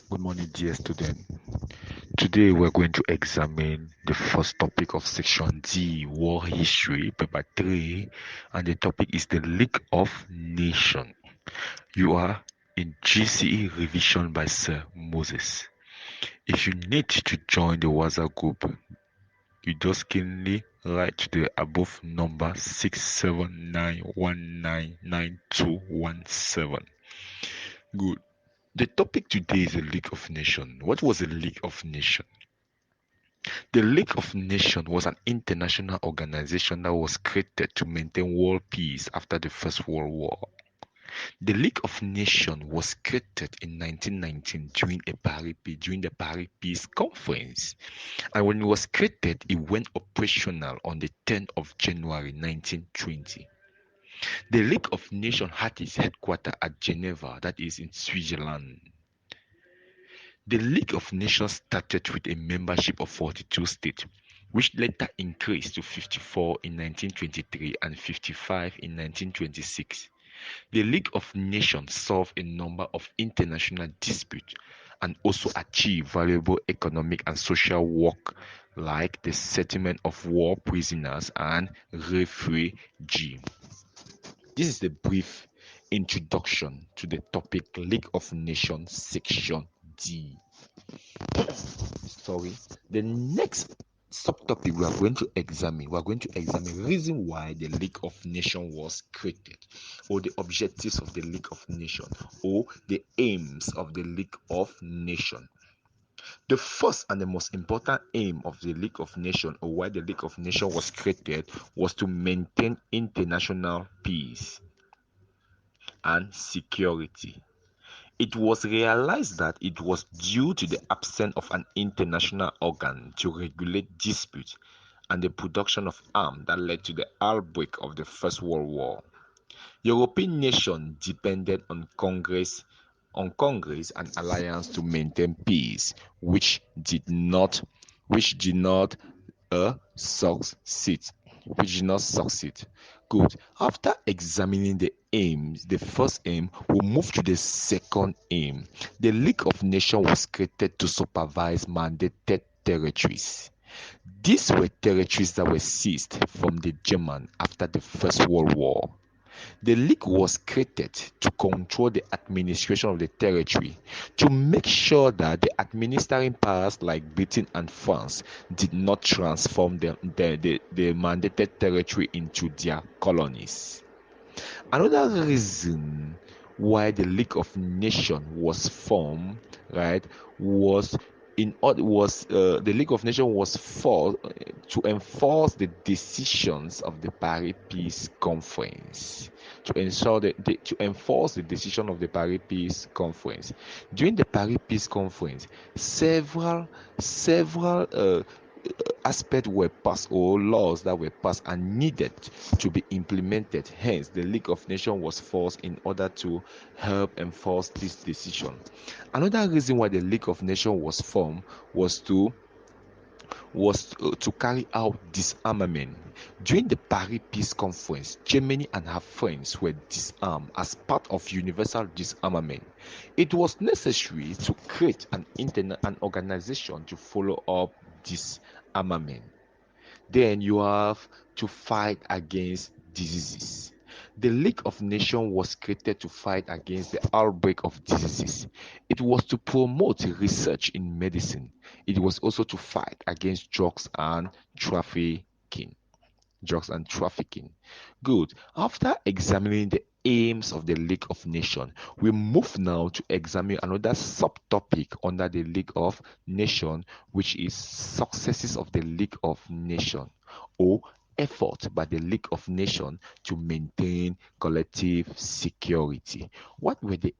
Good morning, dear student. Today we're going to examine the first topic of section D, War History, paper 3, and the topic is the League of Nations. You are in GCE revision by Sir Moses. If you need to join the WhatsApp group, you just kindly write to the above number 679199217. Good. The topic today is the League of Nations. What was the League of Nations? The League of Nations was an international organization that was created to maintain world peace after the First World War. The League of Nations was created in 1919 during the Paris Peace Conference. And when it was created, it went operational on the 10th of January 1920. The League of Nations had its headquarters at Geneva, that is in Switzerland. The League of Nations started with a membership of 42 states, which later increased to 54 in 1923 and 55 in 1926. The League of Nations solved a number of international disputes and also achieved valuable economic and social work like the settlement of war prisoners and refugees. This is a brief introduction to the topic League of Nations section D. Sorry. The next subtopic we are going to examine reason why the League of Nations was created, or the objectives of the League of Nations, or the aims of the League of Nations. The first and the most important aim of the League of Nations, or why the League of Nations was created, was to maintain international peace and security. It was realized that it was due to the absence of an international organ to regulate disputes and the production of arms that led to the outbreak of the First World War. European nations depended on Congress and alliance to maintain peace, which did not succeed. Good. After examining the aims, the first aim, we move to the second aim. The League of Nations was created to supervise mandated territories. These were territories that were seized from the Germans after the First World War. The League was created to control the administration of the territory, to make sure that the administering powers like Britain and France did not transform the mandated territory into their colonies. Another reason why the League of Nations was formed, right, the League of Nations was formed to enforce the decisions of the Paris Peace Conference. To enforce the decision of the Paris Peace Conference. During the Paris Peace Conference, several aspects were passed, or laws that were passed and needed to be implemented. Hence, the League of Nations was forced in order to help enforce this decision. Another reason why the League of Nations was formed was to carry out disarmament. During the Paris Peace Conference, Germany and her friends were disarmed as part of universal disarmament. It was necessary to create an organization to follow up disarmament. Then you have to fight against diseases. The League of Nations was created to fight against the outbreak of diseases. It was to promote research in medicine. It was also to fight against drugs and trafficking. Good. After examining the aims of the League of Nations, we move now to examine another subtopic under the League of Nations, which is successes of the League of Nations, or effort by the League of Nations to maintain collective security. What were the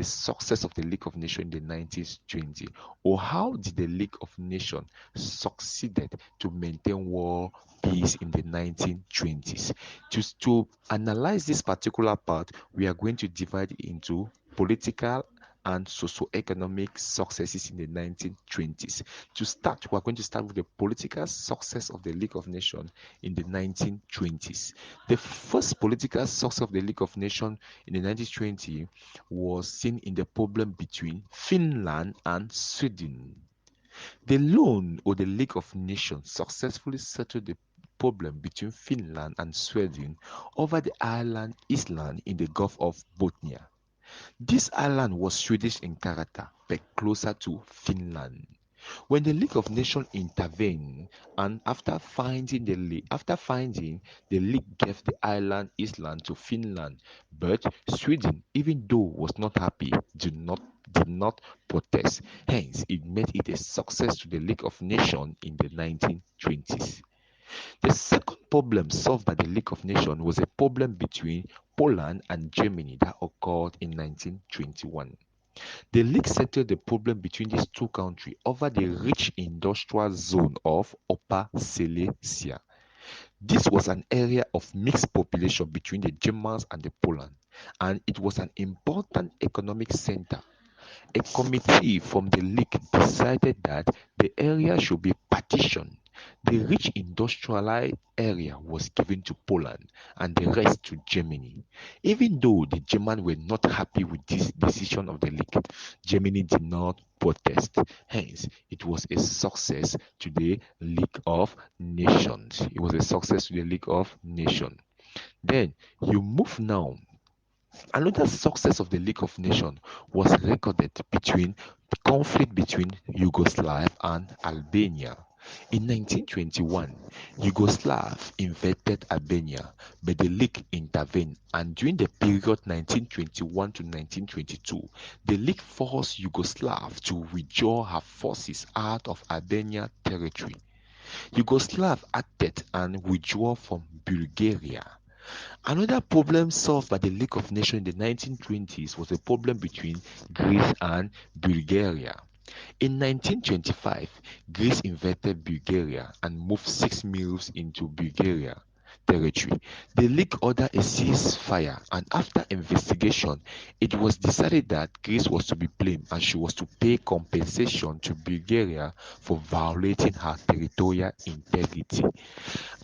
success of the League of Nations in the 1920s, or how did the League of Nations succeeded to maintain world peace in the 1920s? To analyze this particular part, we are going to divide it into political and socio-economic successes in the 1920s. To start, we are going to start with the political success of the League of Nations in the 1920s. The first political success of the League of Nations in the 1920s was seen in the problem between Finland and Sweden. The loan or the League of Nations successfully settled the problem between Finland and Sweden over the island Island in the Gulf of Bothnia. This island was Swedish in character, but closer to Finland. When the League of Nations intervened, and after finding the League gave the island Island to Finland, but Sweden, even though was not happy, did not protest. Hence, it made it a success to the League of Nations in the 1920s. The second problem solved by the League of Nations was a problem between Poland and Germany that occurred in 1921. The league settled the problem between these two countries over the rich industrial zone of Upper Silesia. This was an area of mixed population between the Germans and the Poland, and it was an important economic center. A committee from the league decided that the area should be partitioned. The rich industrialized area was given to Poland and the rest to Germany. Even though the Germans were not happy with this decision of the league, Germany did not protest. Hence, it was a success to the League of Nations. It was a success to the League of Nations. Then you move now. Another success of the League of Nations was recorded between the conflict between Yugoslavia and Albania. In 1921, Yugoslavia invaded Albania, but the League intervened, and during the period 1921 to 1922, the League forced Yugoslavia to withdraw her forces out of Albania territory. Yugoslavia acted and withdrew from Bulgaria. Another problem solved by the League of Nations in the 1920s was a problem between Greece and Bulgaria. In 1925, Greece invaded Bulgaria and moved 6 miles into Bulgaria territory. The League ordered a ceasefire, and after investigation, it was decided that Greece was to be blamed and she was to pay compensation to Bulgaria for violating her territorial integrity.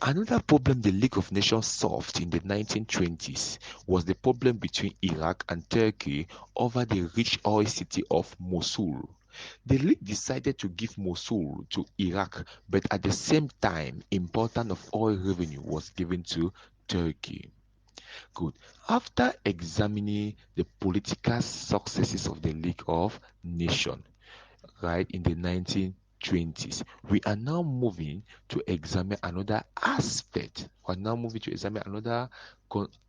Another problem the League of Nations solved in the 1920s was the problem between Iraq and Turkey over the rich oil city of Mosul. The League decided to give Mosul to Iraq, but at the same time, important of oil revenue was given to Turkey. Good. After examining the political successes of the League of Nations, right, in the 1920s, we are now moving to examine another aspect. We are now moving to examine another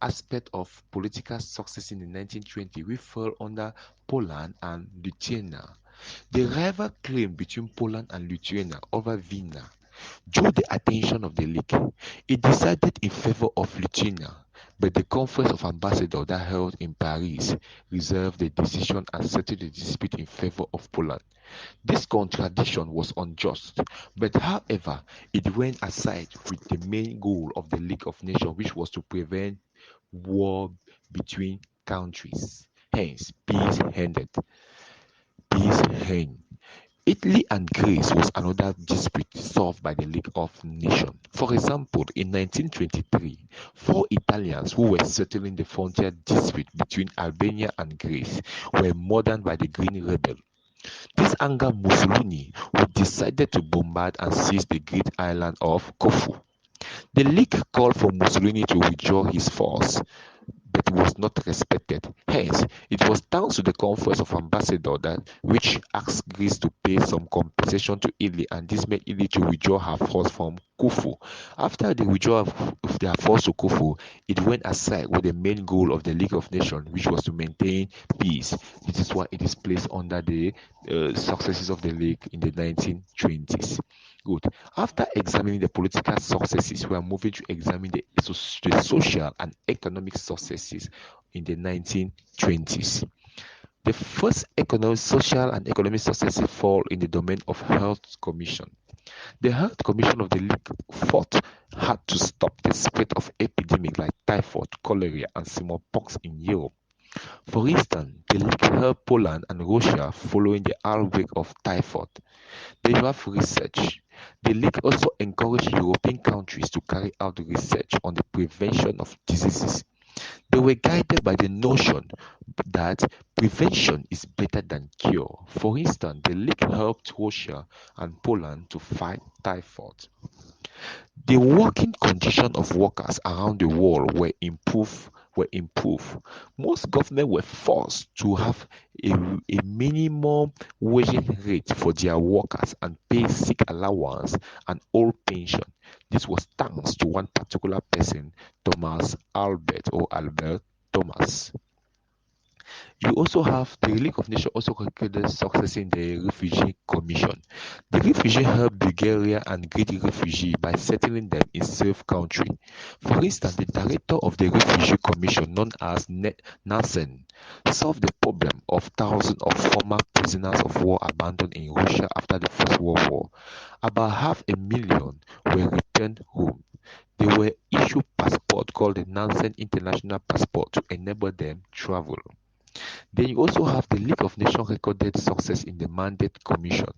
aspect of political success in the 1920s. We fell under Poland and Lithuania. The rival claim between Poland and Lithuania over Vienna drew the attention of the League. It decided in favor of Lithuania, but the Conference of Ambassadors that held in Paris reserved the decision and settled the dispute in favor of Poland. This contradiction was unjust, but however, it went aside with the main goal of the League of Nations, which was to prevent war between countries. Hence, peace ended. Peace reigned. Italy and Greece was another dispute solved by the League of Nations. For example, in 1923, 4 Italians who were settling the frontier dispute between Albania and Greece were murdered by the Green Rebel. This angered Mussolini, who decided to bombard and seize the Greek island of Corfu. The League called for Mussolini to withdraw his force, but it was not respected. Hence, it was down to the Conference of Ambassadors that which asked Greece to pay some compensation to Italy, and this made Italy to withdraw her force from Corfu. After the withdrawal of their force to Corfu, it went aside with the main goal of the League of Nations, which was to maintain peace. This is why it is placed under the successes of the League in the 1920s. Good. After examining the political successes, we are moving to examine the social and economic successes in the 1920s. The first social and economic successes fall in the domain of Health Commission. The Health Commission of the League had to stop the spread of epidemics like typhoid, cholera, and smallpox in Europe. For instance, the league helped Poland and Russia following the outbreak of typhoid. Then you have research. The league also encouraged European countries to carry out research on the prevention of diseases. They were guided by the notion that prevention is better than cure. For instance, the league helped Russia and Poland to fight typhoid. The working conditions of workers around the world were improved. Most governments were forced to have a minimum wage rate for their workers and pay sick allowance and old pension. This was thanks to one particular person, Thomas Albert or Albert Thomas. You also have the League of Nations also recorded success in the Refugee Commission. The refugee helped Bulgaria and Greek refugees by settling them in safe country. For instance, the director of the Refugee Commission, known as Nansen, solved the problem of thousands of former prisoners of war abandoned in Russia after the First World War. About 500,000 were returned home. They were issued passport called the Nansen International Passport to enable them travel. Then you also have the League of Nations recorded success in the Mandate Commission.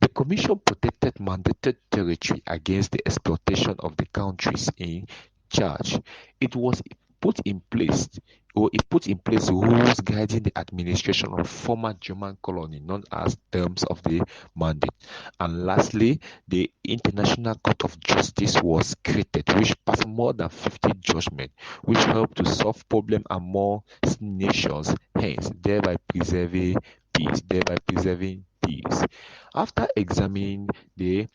The Commission protected mandated territory against the exploitation of the countries in charge. It was put in place it put in place rules guiding the administration of former German colony known as terms of the mandate. And lastly, the International Court of Justice was created, which passed more than 50 judgments, which helped to solve problems among nations, hence thereby preserving peace. After examining the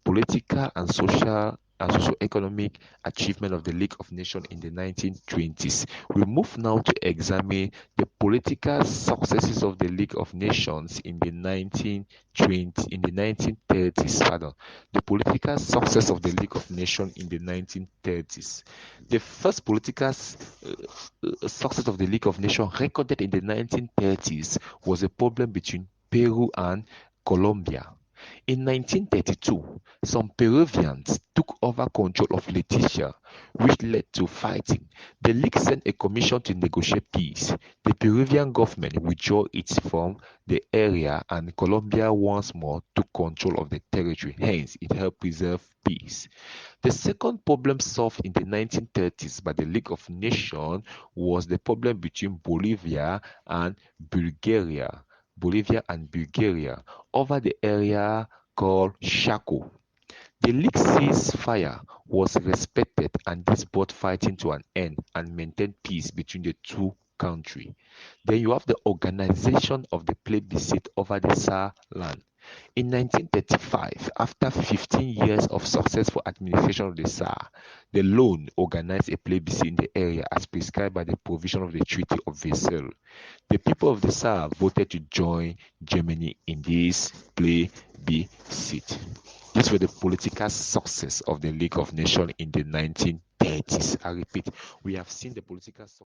political and socio-economic achievement of the League of Nations in the 1920s, we move now to examine the political successes of the League of Nations in the 1930s. The political success of the League of Nations in the 1930s. The first political success of the League of Nations recorded in the 1930s was a problem between Peru and Colombia. In 1932, some Peruvians took over control of Leticia, which led to fighting. The League sent a commission to negotiate peace. The Peruvian government withdrew it from the area and Colombia once more took control of the territory. Hence, it helped preserve peace. The second problem solved in the 1930s by the League of Nations was the problem between Bolivia and Bulgaria over the area called Chaco. The League ceasefire was respected and this brought fighting to an end and maintained peace between the two countries. Then you have the organization of the plebiscite over the Saar land. In 1935, after 15 years of successful administration of the Saar, the Lone organized a plebiscite in the area as prescribed by the provision of the Treaty of Versailles. The people of the Saar voted to join Germany in this plebiscite. These were the political success of the League of Nations in the 1930s. I repeat, we have seen the political success.